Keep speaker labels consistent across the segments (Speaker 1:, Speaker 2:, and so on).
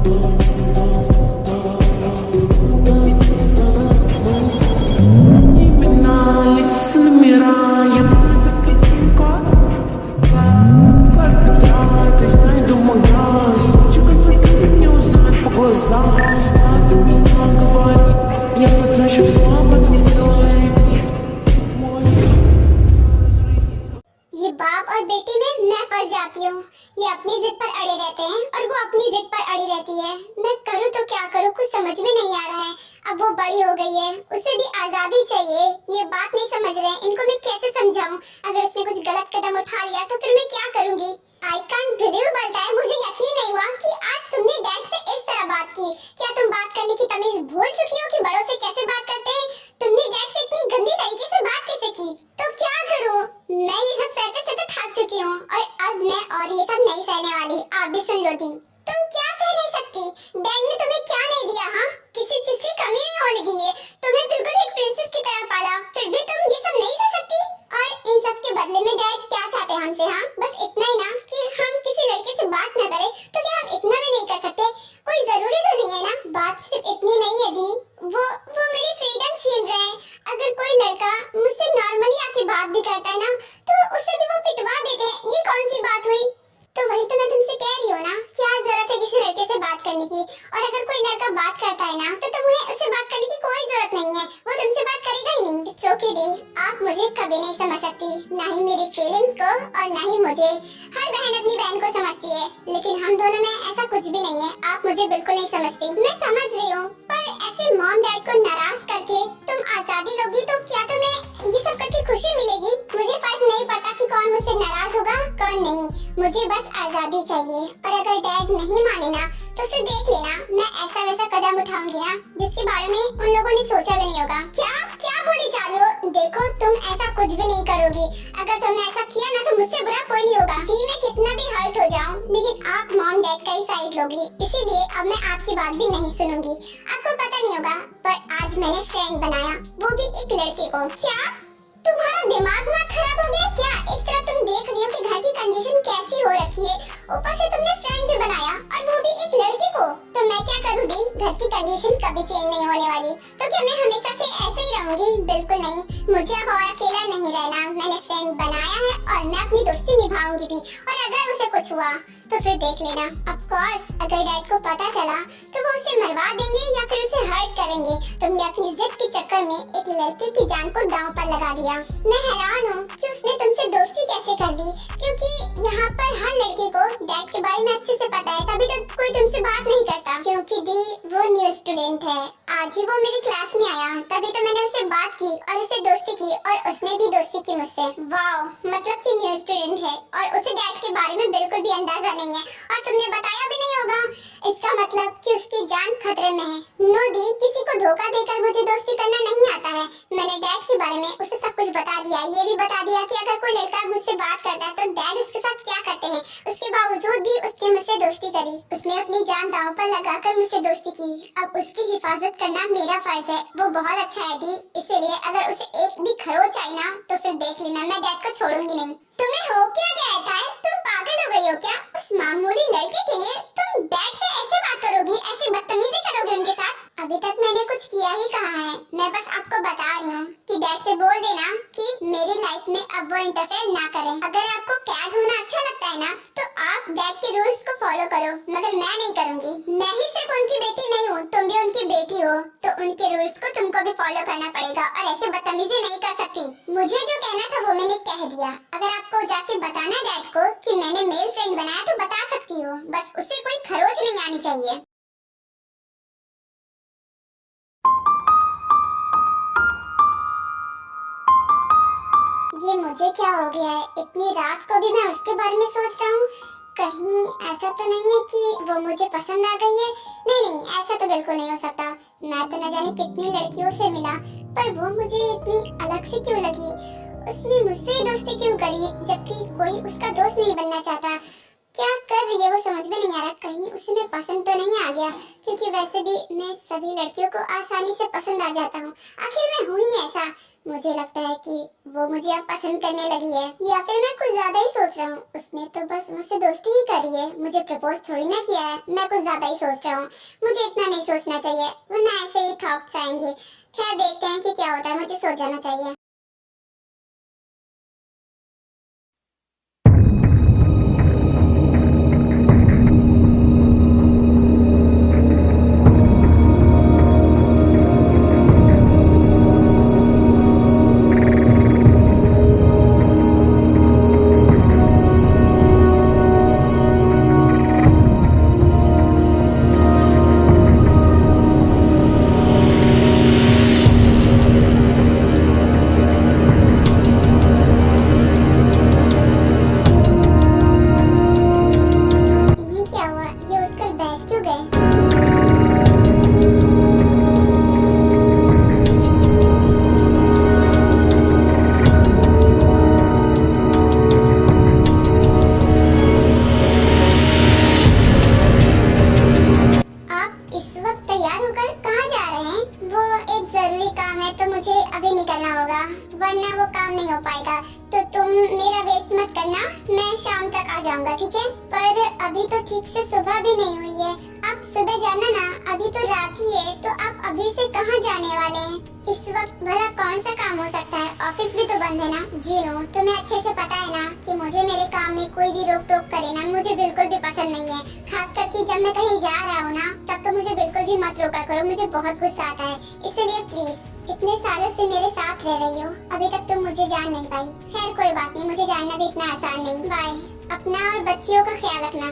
Speaker 1: ये बाप और बेटी में मैं फंस जाती हूँ। ये अपनी जिद पर अड़े रहते हैं और वो अपनी जिद पर अड़ी रहती है। मैं करूँ तो क्या करूँ, कुछ समझ में नहीं आ रहा है। अब वो बड़ी हो गई है, उसे भी आजादी चाहिए। ये बात नहीं समझ रहे, इनको मैं कैसे समझाऊं? अगर उसने कुछ गलत कदम उठा लिया तो फिर मैं क्या करूंगी? आई कांट बिलीव बोलता है, मुझे यकीन नहीं हुआ कि आज तुमने डैड से इस तरह बात की। क्या तुम बात करने की तमीज भूल चुकी हो कि बड़ों से कैसे बात करते हैं? तुमने डैड से इतनी गंदी तरीके से बात कैसे की? तो क्या करूं? मैं ये सब सहते सहते थक चुकी हूँ और अब मैं और ये सब नहीं सहने वाली। आप भी सुन लो दी। तुम क्या सह नहीं सकती? डैड ने तुम्हें क्या नहीं दिया? हाँ, किसी चीज की कमी नहीं होने दी है। तुम्हें बिल्कुल एक प्रिंसेस की तरह पाला, फिर भी तुम ये सब नहीं सह सकती? और इन सब के बदले में डैड क्या चाहते हैं हमसे? हाँ, बस इतना ही ना कि हम किसी लड़के से बात न करें। तो क्या हम इतना भी नहीं कर सकते? कोई जरूरी तो नहीं है ना, बात सिर्फ इतनी नहीं है दी। वो मेरी फ्रीडम छीन रहे हैं। अगर कोई लड़का मुझसे नॉर्मली आके बात भी करता है ना, तो उसे भी वो पिटवा देते हैं। ये कौन सी बात हुई? तो वही तो मैं तुमसे कह रही हूँ ना, क्या जरूरत है किसी लड़के से बात करने की? और अगर कोई लड़का बात करता है ना, तो तुम्हें उससे बात करने की कोई जरूरत नहीं है। वो तुमसे बात करेगा ही नहीं। इट्स ओके दी, आप मुझे कभी नहीं समझ सकती, ना ही मेरी फीलिंग्स को और ना ही मुझे। हर बहन अपनी बहन को समझती है, लेकिन हम दोनों में ऐसा कुछ भी नहीं है। आप मुझे बिल्कुल नहीं समझती। मैं समझ रही हूँ, पर ऐसे मॉम डैड को नाराज करके तुम आजादी लोगी तो क्या तुम्हें ये सब करके खुशी मिलेगी? मुझे फर्क नहीं पड़ता कि कौन मुझसे नाराज होगा कौन नहीं, मुझे बस आजादी चाहिए। और अगर डैड नहीं माने ना, तो फिर देख लेना, मैं ऐसा वैसा कदम उठाऊंगी ना जिसके बारे में उन लोगों ने सोचा भी नहीं होगा। क्या क्या बोली जा रही हो? देखो, तुम ऐसा कुछ भी नहीं करोगी। अगर तुमने ऐसा किया ना, तो मुझसे बुरा कोई नहीं होगा। दी, मैं कितना भी हर्ट हो जाऊं, लेकिन आप मॉम डैड का ही साइड लोगी, इसीलिए अब मैं आपकी बात भी नहीं सुनूंगी। आपको पता नहीं होगा, पर आज मैंने फ्रेंड बनाया, वो भी एक लड़के को। क्या तुम्हारा दिमाग ना खराब हो गया क्या? एक तरफ तुम देख रही हो कि घर की कंडीशन कैसी हो रखी है, ऊपर से तुमने फ्रेंड भी बनाया, और वो भी एक लड़के को। तो मैं क्या करूँ दी? घर की कंडीशन कभी चेंज नहीं होने वाली। तो क्या मैं हमेशा से ऐसे ही रहूंगी? बिल्कुल नहीं, मुझे अब और अकेला नहीं रहना। मैंने फ्रेंड बनाया है और मैं अपनी दोस्ती निभाऊंगी भी। और अगर उसे कुछ हुआ तो फिर देख लेना। ऑफ कोर्स, अगर डैड को पता चला तो वो उसे मरवा देंगे या फिर उसे हर्ट करेंगे। तुमने अपनी जिद के चक्कर में एक लड़के की जान को दांव पर लगा दिया। मैं हैरान हूँ कि उसने तुमसे दोस्ती कैसे कर ली, क्योंकि यहाँ पर हर लड़के को डैड के बारे में अच्छे से पता है, तभी तो कोई तुमसे बात नहीं करता। क्योंकि दी वो न्यू स्टूडेंट है, आज ही वो मेरी क्लास में आया, तभी तो मैंने उससे बात की और उससे दोस्ती की, और उसने भी दोस्ती की मुझसे। वाओ, मतलब कि न्यू स्टूडेंट है और उसे डैड के बारे में बिल्कुल भी अंदाजा नहीं है, और तुमने बताया भी नहीं होगा। इसका मतलब कि उसकी जान खतरे में है। नो दी, किसी को धोखा देकर मुझे दोस्ती करना नहीं आता है। मैंने डैड के बारे में उसे सब कुछ बता दिया, ये भी बता दिया कि अगर कोई लड़का मुझसे बात करता है तो डैड उसके साथ क्या करते हैं। उसके बावजूद भी उसने मुझसे दोस्ती करी, उसने अपनी जान दांव पर लगाकर मुझसे दोस्ती की। अब उसकी हिफाजत करना मेरा फर्ज है। वो बहुत अच्छा है दी, इसीलिए अगर उसे एक भी खरोच आई ना, तो फिर देख लेना, मैं डैड को छोड़ूंगी नहीं। तुम्हें हो क्या गया है? तुम पागल हो गई हो क्या? उस मामूली लड़के के लिए तुम डैड से ऐसे बात करोगी, ऐसी बदतमीजी करोगी उनके साथ? अभी तक मैंने कुछ किया ही कहा है। मैं बस आपको बता रही हूँ कि डैड से बोल देना कि मेरी लाइफ में अब वो इंटरफेयर ना करें। अगर आपको कैद होना अच्छा लगता है ना, तो आप डैड के रूल्स को फॉलो करो, मगर मैं नहीं करूँगी। मैं ही सिर्फ उनकी बेटी नहीं हूँ, तुम भी उनकी बेटी हो, तो उनके रूल्स को तुमको भी फॉलो करना पड़ेगा, और ऐसे बदतमीजी नहीं कर सकती। मुझे जो कहना था वो मैंने कह दिया। अगर आपको जाके बताना डैड को कि मैंने मेल फ्रेंड बनाया तो बता सकती हो, बस उससे कोई खरोच नहीं आनी चाहिए। ये मुझे क्या हो गया है? इतनी रात को भी मैं उसके बारे में सोच रहा हूँ। कहीं ऐसा तो नहीं है कि वो मुझे पसंद आ गई है? नहीं नहीं, ऐसा तो बिल्कुल नहीं हो सकता। मैं तो न जाने कितनी लड़कियों से मिला, पर वो मुझे इतनी अलग सी क्यों लगी? उसने मुझसे दोस्ती क्यों करी, जबकि कोई उसका दोस्त नहीं बनना चाहता? क्या कर रही है वो समझ समझ में नहीं आ रहा कहीं उसे मैं पसंद तो नहीं आ गया, क्योंकि वैसे भी मैं सभी लड़कियों को आसानी से पसंद आ जाता हूँ। आखिर मैं हूँ ही ऐसा। मुझे लगता है कि वो मुझे अब पसंद करने लगी है, या फिर मैं कुछ ज्यादा ही सोच रहा हूँ। उसने तो बस मुझसे दोस्ती ही करी है, मुझे प्रपोज थोड़ी ना किया है। मैं कुछ ज्यादा ही सोच रहा हूँ। मुझे इतना नहीं सोचना चाहिए, वरना ऐसे ही थॉट्स आएंगे। खैर देखते हैं कि क्या होता है, मुझे सो जाना चाहिए। इन्हें क्या हुआ, ये उठकर बैठ क्यों गए? आप इस वक्त तैयार होकर कहाँ जा रहे हैं? वो एक जरूरी काम है तो मुझे अभी निकलना होगा, वरना वो काम नहीं हो पाएगा। तो तुम मेरा वेट मत करना, मैं शाम तक आ जाऊंगा, ठीक है? पर अभी तो ठीक से सुबह भी नहीं हुई है। आप सुबह जाना ना, अभी तो रात ही है। तो आप अभी से कहाँ जाने वाले हैं? इस वक्त भला कौन सा काम हो सकता है? ऑफिस भी तो बंद है ना। जीनू, तुम्हें अच्छे से पता है ना कि मुझे मेरे काम में कोई भी रोक टोक करे ना, मुझे बिल्कुल भी पसंद नहीं है। खास करके जब मैं कहीं जा रहा हूँ ना, तब तो मुझे बिल्कुल भी मत रोका करो, मुझे बहुत गुस्सा आता है। इसलिए प्लीज, इतने सालों से मेरे साथ रह रही हो, अभी तक तुम मुझे जान नहीं पाई। खैर कोई बात नहीं, मुझे जानना भी इतना आसान नहीं। बाय। अपना और बच्चियों का ख्याल रखना।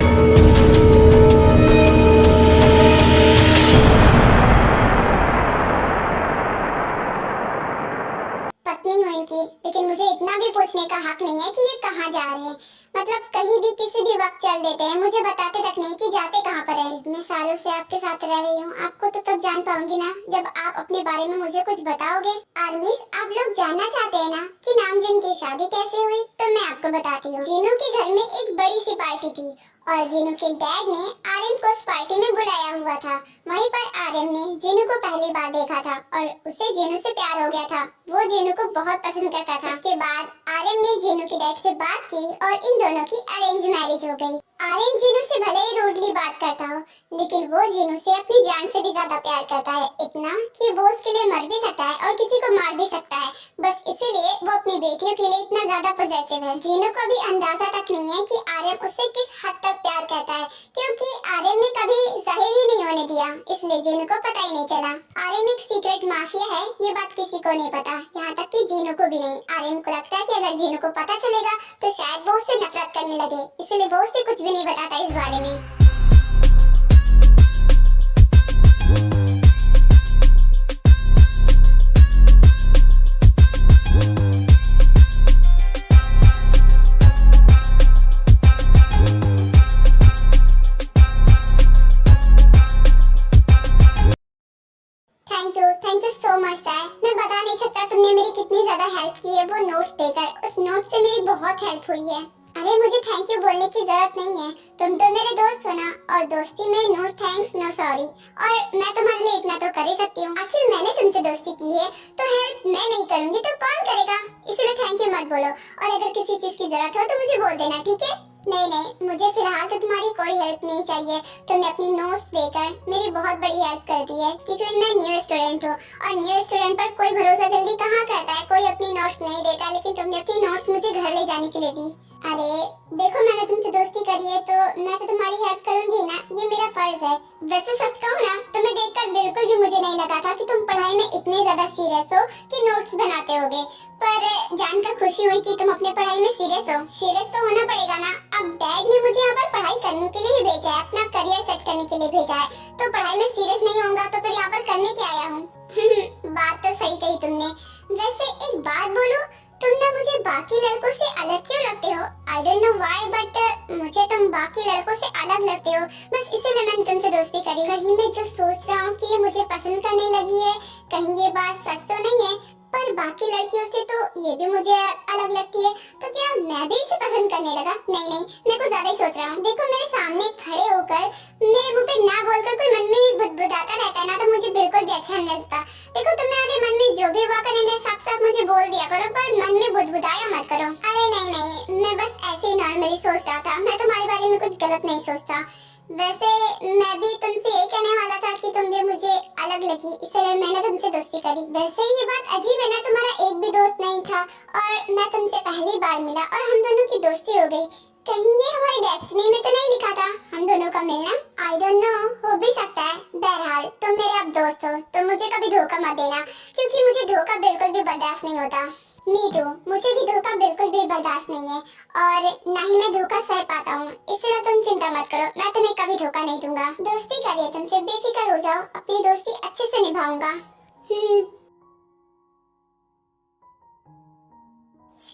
Speaker 1: पत्नी हूँ इनकी, लेकिन मुझे इतना भी पूछने का हक नहीं है कि ये कहाँ जा रहे हैं। मतलब कहीं भी किसी भी वक्त चल देते हैं, मुझे बताते तक नहीं कि जाते कहाँ पर है। इतने सालों से आपके साथ रह रही हूँ, आपको तो तब जान पाऊंगी ना जब आप अपने बारे में मुझे कुछ बताओगे। आर्मीज, आप लोग जानना चाहते हैं ना कि नामजीन की शादी कैसे हुई? तो मैं आपको बताती हूँ। जीनू के घर में एक बड़ी सी पार्टी थी और जीनू के डैड ने आर्यन को उस पार्टी में बुलाया हुआ था। वहीं पर आर्यन ने जीनू को पहली बार देखा था और उसे जीनू से प्यार हो गया था। वो जीनू को बहुत पसंद करता था। उसके बाद आर्यन ने जीनू के डैड से बात की और इन दोनों की अरेंज मैरिज हो गई। आर्यन जीनू से भले ही रूडली बात करता हो, लेकिन वो जीनू से अपनी जान से भी ज्यादा प्यार करता है। इतना कि वो उसके लिए मर भी सकता है और किसी को मार भी सकता है। बस इसीलिए वो अपनी बेटियों के लिए इतना ज्यादा पॉसेसिव है। जीनू को भी अंदाजा तक नहीं है कि आर्यन उससे किस हद तक प्यार करता है, क्योंकि आर्यन ने कभी जाहिर ही नहीं होने दिया, इसलिए जीनू को पता ही नहीं चला। आर्यन एक सीक्रेट माफिया है, ये बात किसी को नहीं पता, यहाँ तक कि जीनू को भी नहीं। आर्यन को लगता है कि अगर जीनू को पता चलेगा तो शायद वो उससे नफरत करने लगे, इसलिए वो उससे कुछ भी नहीं बताता इस बारे में। Thank you so much dad. मैं बता नहीं सकता तुमने मेरी कितनी ज्यादा हेल्प की है वो नोट्स देकर। उस नोट से मेरी बहुत हेल्प हुई है। अरे मुझे थैंक यू बोलने की जरूरत नहीं है, तुम तो मेरे दोस्त हो ना, और दोस्ती में नो थैंक्स नो सॉरी। और मैं तुम्हारे लिए इतना तो कर ही सकती हूँ, आखिर मैंने तुमसे दोस्ती की है तो हेल्प मैं नहीं करूँगी तो कौन करेगा? इसलिए थैंक यू मत बोलो, और अगर किसी चीज की जरूरत हो तो मुझे बोल देना, ठीक है? नहीं, मुझे फिलहाल तो तुम्हारी कोई हेल्प नहीं चाहिए। तुमने अपनी नोट्स देकर मेरी बहुत बड़ी हेल्प कर दी है, क्योंकि मैं न्यू स्टूडेंट हूँ और न्यू स्टूडेंट पर कोई भरोसा जल्दी कहाँ करता है। कोई अपनी नोट्स नहीं देता, लेकिन तुमने अपनी नोट्स मुझे घर ले जाने के लिए दी। अरे देखो, मैंने तुमसे दोस्ती करी है तो मैं तो तुम्हारी हेल्प करूंगी ना, ये मेरा फर्ज है। वैसे सच कहूँ ना, तुम्हें देखकर बिल्कुल भी मुझे नहीं लगा था कि तुम पढ़ाई में इतने ज्यादा सीरियस हो कि नोट्स बनाते होगे। पर जानकर खुशी हुई कि तुम अपने पढ़ाई में सीरियस हो। सीरियस तो होना पड़ेगा ना। अब डैड ने मुझे यहाँ पर पढ़ाई करने के लिए ही भेजा है, अपना करियर सेट करने के लिए भेजा है, तो पढ़ाई में सीरियस नहीं होऊंगा तो फिर यहाँ पर करने क्या आया हूँ? बात तो सही कही तुमने। वैसे एक बात बोलूं, तुम ना मुझे बाकी लड़कों से अलग क्यों लगते हो? I don't know why, but मुझे तुम बाकी लड़कों से अलग लगते हो, बस इसीलिए मैंने तुमसे दोस्ती करी। कहीं मैं जो सोच रहा हूँ कि ये मुझे पसंद करने लगी है, कहीं ये बात सच तो नहीं है? पर बाकी लड़कियों से तो ये भी मुझे अलग लगती है, तो क्या मैं भी इसे पसंद करने लगा? नहीं, मैं कुछ ज्यादा ही सोच रहा हूँ। देखो मेरे सामने खड़े मेरे मुंह पे ना बोलकर कोई मन में बुदबुदाता रहता है ना, तो मुझे बिल्कुल भी अच्छा नहीं लगता। देखो तुम्हारे मन में जो भी हुआ करे ना, साफ साफ मुझे बोल दिया करो, पर मन में बुदबुदाया मत करो। अरे नहीं नहीं, मैं बस ऐसे ही नॉर्मली सोच रहा था, मैं तुम्हारे बारे में कुछ गलत नहीं सोचता। वैसे मैं भी तुमसे यही कहने वाला था कि तुम भी मुझे अलग लगी, इसलिए मैंने तुमसे दोस्ती करी। वैसे ये बात अजीब है ना, तुम्हारा एक भी दोस्त नहीं था और मैं तुमसे पहली बार मिला और हम दोनों की दोस्ती हो गई। कहीं ये हमारी डेस्टिनी में तो नहीं लिखा था हम दोनों का मिलना? आई डोंट नो, हो भी सकता है। बहरहाल तुम मेरे अब दोस्त हो, तो मुझे कभी धोखा मत देना, क्योंकि मुझे धोखा बिल्कुल भी बर्दाश्त नहीं होता। मी टू, मुझे भी धोखा बिल्कुल भी बर्दाश्त नहीं है और ना ही मैं धोखा सह पाता हूँ, इसलिए तुम चिंता मत करो, मैं तुम्हें कभी धोखा नहीं दूंगा। दोस्ती करिए, तुमसे बेफिक्र हो जाओ, अपनी दोस्ती अच्छे से निभाऊंगा।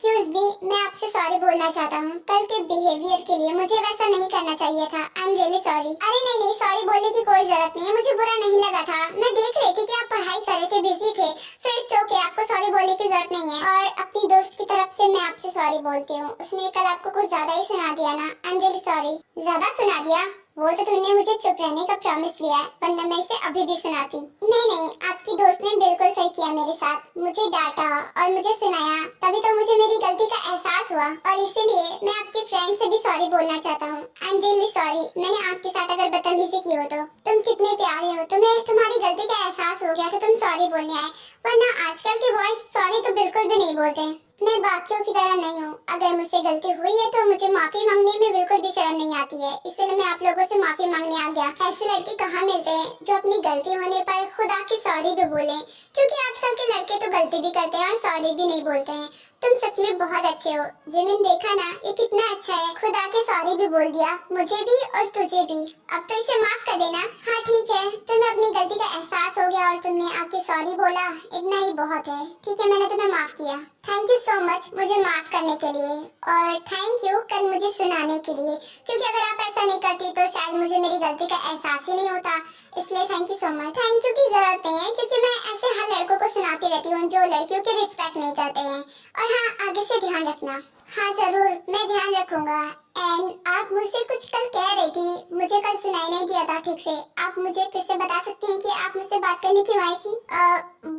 Speaker 1: एक्सक्यूज मी, मैं आपसे सॉरी बोलना चाहता हूँ। कल के बिहेवियर के लिए मुझे वैसा नहीं करना चाहिए था। I am really sorry. अरे नहीं नहीं, सॉरी बोलने की कोई जरूरत नहीं है, मुझे बुरा नहीं लगा था। मैं देख रही थी कि आप पढ़ाई कर रहे थे, बिजी थे, सो इट्स ओके, आपको सॉरी बोलने की जरूरत नहीं है। और अपनी दोस्त की तरफ से मैं आपसे सॉरी बोलती हूँ, उसने कल आपको कुछ ज्यादा ही सुना दिया ना। I am really sorry. ज्यादा सुना दिया? वो तो तुमने मुझे चुप रहने का प्रॉमिस लिया है, वरना मैं इसे अभी भी सुनाती। नहीं नहीं, आपकी दोस्त ने बिल्कुल सही किया मेरे साथ, मुझे डांटा और मुझे सुनाया, तभी तो मुझे मेरी गलती का एहसास हुआ और इसीलिए मैं आपके फ्रेंड से भी सॉरी बोलना चाहता हूँ। आई एम रियली सॉरी, मैंने आपके साथ अगर बदतमीजी की हो तो। तुम कितने प्यारे हो, तुम्हें तुम्हारी गलती का एहसास हो गया तो तुम सॉरी बोलने आए, वरना आजकल के बॉयज सॉरी तो बिल्कुल भी नहीं बोलते। मैं बाकियों की तरह नहीं हूँ, अगर मुझसे गलती हुई है तो मुझे माफी मांगने में बिल्कुल भी शर्म नहीं आती है, इसलिए मैं आप लोगों से माफी मांगने आ गया। ऐसे लड़के कहाँ मिलते हैं जो अपनी गलती होने पर खुद आके सॉरी भी बोले, क्योंकि आजकल के लड़के तो गलती भी करते हैं और सॉरी भी नहीं बोलते हैं। तुम सच में बहुत अच्छे हो जिमिन, देखा ना ये कितना अच्छा है, खुद आके सॉरी भी बोल दिया, मुझे भी और तुझे भी। अब तो इसे माफ कर देना। हाँ ठीक है, तुम्हें अपनी गलती का एहसास हो गया और तुमने आके सॉरी बोला, इतना ही बहुत है। ठीक है, मैंने तुम्हें माफ किया। थैंक यू सो मच मुझे माफ करने के लिए, और थैंक यू कल मुझे सुनाने के लिए, क्योंकि अगर आप ऐसा नहीं करती तो शायद मुझे मेरी गलती का एहसास ही नहीं होता, इसलिए thank you so much. Thank you की जरूरत नहीं है, क्योंकि मैं ऐसे हर लड़कों को सुनाती रहती हूँ जो लड़कियों की रिस्पेक्ट नहीं करते हैं। और हाँ, आगे से ध्यान रखना। हाँ जरूर, मैं ध्यान रखूंगा। एंड आप मुझसे कुछ कल कह रही थी, मुझे कल सुनाई नहीं दिया था ठीक से, आप मुझे फिर से बता सकती हैं कि आप मुझसे बात करने क्यों आई थी?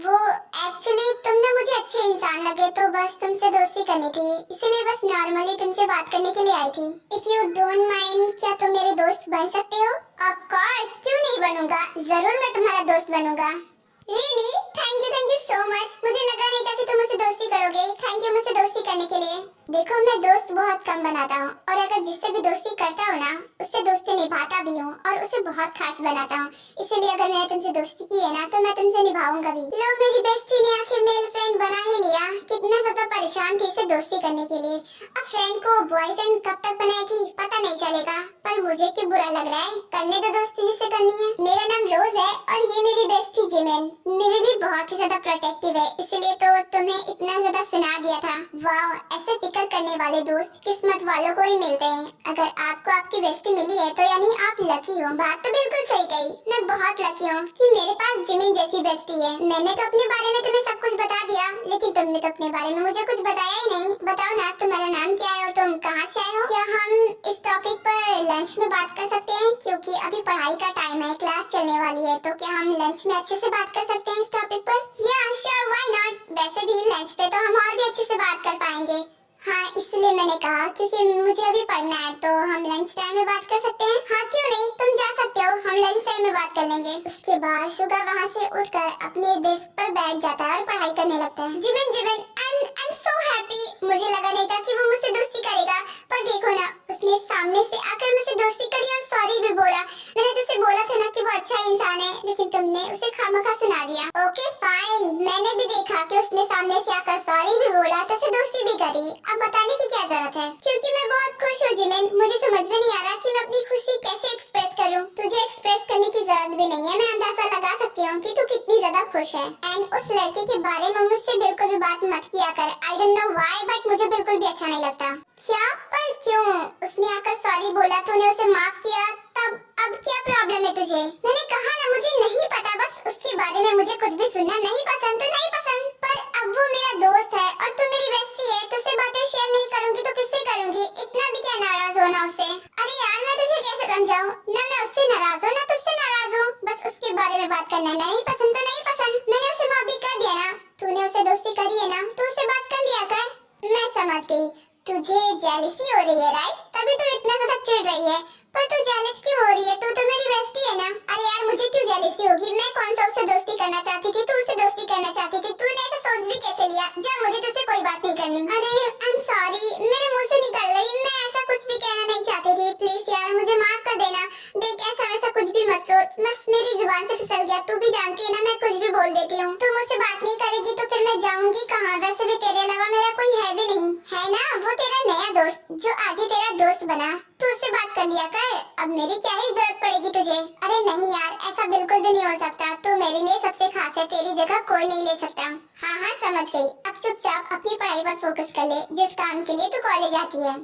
Speaker 1: वो एक्चुअली तुम ना मुझे अच्छे इंसान लगे, तो बस तुमसे दोस्ती करनी थी, इसीलिए बस नॉर्मली तुमसे बात करने के लिए आई थी। इफ यू डोंट माइंड, क्या तुम मेरे दोस्त बन सकते हो? ऑफ कोर्स, क्यों नहीं बनूंगा, जरूर मैं तुम्हारा दोस्त बनूंगा। Really? Thank you so much, मुझे लगा नहीं था कि तुम मुझसे दोस्ती करोगे। थैंक यू मुझसे दोस्ती करने के लिए। देखो मैं दोस्त बहुत कम बनाता हूँ, और अगर जिससे भी दोस्ती करता हूँ ना, उससे दोस्ती निभाता भी हूँ और उसे बहुत खास बनाता हूँ, इसीलिए अगर मैंने तुमसे दोस्ती की है ना तो मैं तुमसे निभाऊंगा भी। लो, मेरी बेस्टी ने आखिर मेल फ्रेंड बना ही लिया, कितना ज्यादा परेशान थी इसे दोस्ती करने के लिए। अब फ्रेंड को बॉयफ्रेंड कब तक बनाएगी पता नहीं चलेगा, पर मुझे क्यों बुरा लग रहा है, करने दो दोस्ती जिससे करनी है। मेरा नाम रोज है और ये मेरी बेस्टी जिमिन, मेरे लिए बहुत ही ज्यादा प्रोटेक्टिव है, इसलिए तो तुम्हें इतना ज्यादा सुना दिया था। वाह, ऐसे फिक्र करने वाले दोस्त किस्मत वालों को ही मिलते हैं। अगर आपको आपकी बेस्टी मिली है तो यानी आप लकी हो। बात तो बिल्कुल सही कही, मैं बहुत लकी हूँ कि मेरे पास जिमिन जैसी बेस्टी है। मैंने तो अपने बारे में तुम्हें सब कुछ बता दिया, लेकिन तुमने तो अपने बारे में मुझे कुछ बताया ही नहीं। बताओ ना, तुम्हारा नाम क्या है और तुम कहाँ से आए हो? क्या हम इस टॉपिक पर लंच में बात कर सकते हैं, क्योंकि अभी पढ़ाई का टाइम है, क्लास चलने वाली है, तो क्या हम लंच में अच्छे से बात कर सकते हैं इस टॉपिक पर? या श्योर, व्हाई नॉट। वैसे भी लंच पे तो हम और भी अच्छे से बात कर पाएंगे। हाँ, इसलिए मैंने कहा, क्योंकि मुझे अभी पढ़ना है, तो हम लंच टाइम में बात कर सकते हैं। हाँ क्यों नहीं, तुम जा सकते हो, हम लंच टाइम में बात कर लेंगे। उसके बाद शुगर वहाँ से उठकर अपने डेस्क पर बैठ जाता है और पढ़ाई करने लगता है। Jimin, I'm so happy। मुझे लगा नहीं था कि वो मुझसे दोस्ती करेगा, पर देखो ना, उसने सामने से आकर मुझसे दोस्ती करी और सॉरी भी बोला। मैंने तुझसे बोला था ना कि वो अच्छा इंसान है, लेकिन तुमने उसे खामखा सुना दिया। ओके फाइन, मैंने भी देखा कि उसने सामने से आकर सॉरी भी बोला तो उसे दोस्ती भी करी। अब बताने की क्या जरूरत है, क्योंकि मैं बहुत खुश हूँ जिमिन। मुझे समझ में नहीं आ रहा कि मैं अपनी खुशी कैसे एक्सप्रेस करूँ। तुझे एक्सप्रेस करने की जरूरत भी नहीं है, मैं अंदाजा लगा सकती हूँ कि तू कितनी ज्यादा खुश है। एंड उस लड़के के बारे में मुझसे बिल्कुल भी बात मत किया कर। I don't know why, but मुझे बिल्कुल भी अच्छा नहीं लगता। क्या? पर क्यों? उसने आकर सॉरी बोला, तूने उसे माफ किया, तब अब क्या प्रॉब्लम है तुझे? मैंने कहा ना, मुझे नहीं पता, बस उसके बारे में मुझे कुछ भी सुनना नहीं पसंद तो नहीं पसंद। पर अब वो मेरा दोस्त है और तू मेरी बेस्टी है, तुझसे बातें शेयर नहीं करूंगी तो किससे करूंगी? इतना भी क्या नाराज होना उससे? अरे यार, मैं तुझे कैसे समझाऊं, ना मैं उससे नाराज हूँ जेलसी हो रही है राइट? तभी तो इतना ज्यादा चिढ़ रही है। पर तू जेलस क्यों हो रही है? तू तो मेरी बेस्टी है ना। अरे यार मुझे क्यों जेलसी होगी? मैं कौन सा उससे दोस्ती करना चाहती थी? तू उससे दोस्ती करना चाहती थी। तूने ऐसा सोच भी कैसे लिया? जब मुझे तुझसे कोई बात नहीं करनी। अरे आई एम सॉरी, मेरे मुंह से निकल गई। मैं ऐसा कुछ भी कहना नहीं चाहती थी। प्लीज यार मुझे माफ कर देना। देख ऐसा वैसा कुछ भी मत सोच, बस मेरी जुबान से फिसल गया। तू भी जानती है ना मैं कुछ भी बोल देती हूँ। तू मुझसे बात नहीं करेगी तो फिर मैं जाऊंगी कहाँ? वैसे भी तेरे अलावा मेरा कोई है भी नहीं, है ना? वो तेरा नया दोस्त जो आज ही तेरा दोस्त बना, तू उससे बात कर लिया कर। अब मेरी क्या ही जरूरत पड़ेगी तुझे? अरे नहीं यार, ऐसा बिल्कुल भी नहीं हो सकता। तू मेरे लिए सबसे खास है, तेरी जगह कोई नहीं ले सकता। हाँ हाँ समझ गई। अब चुपचाप अपनी पढ़ाई पर फोकस कर ले, जिस काम के लिए तू कॉलेज आती है।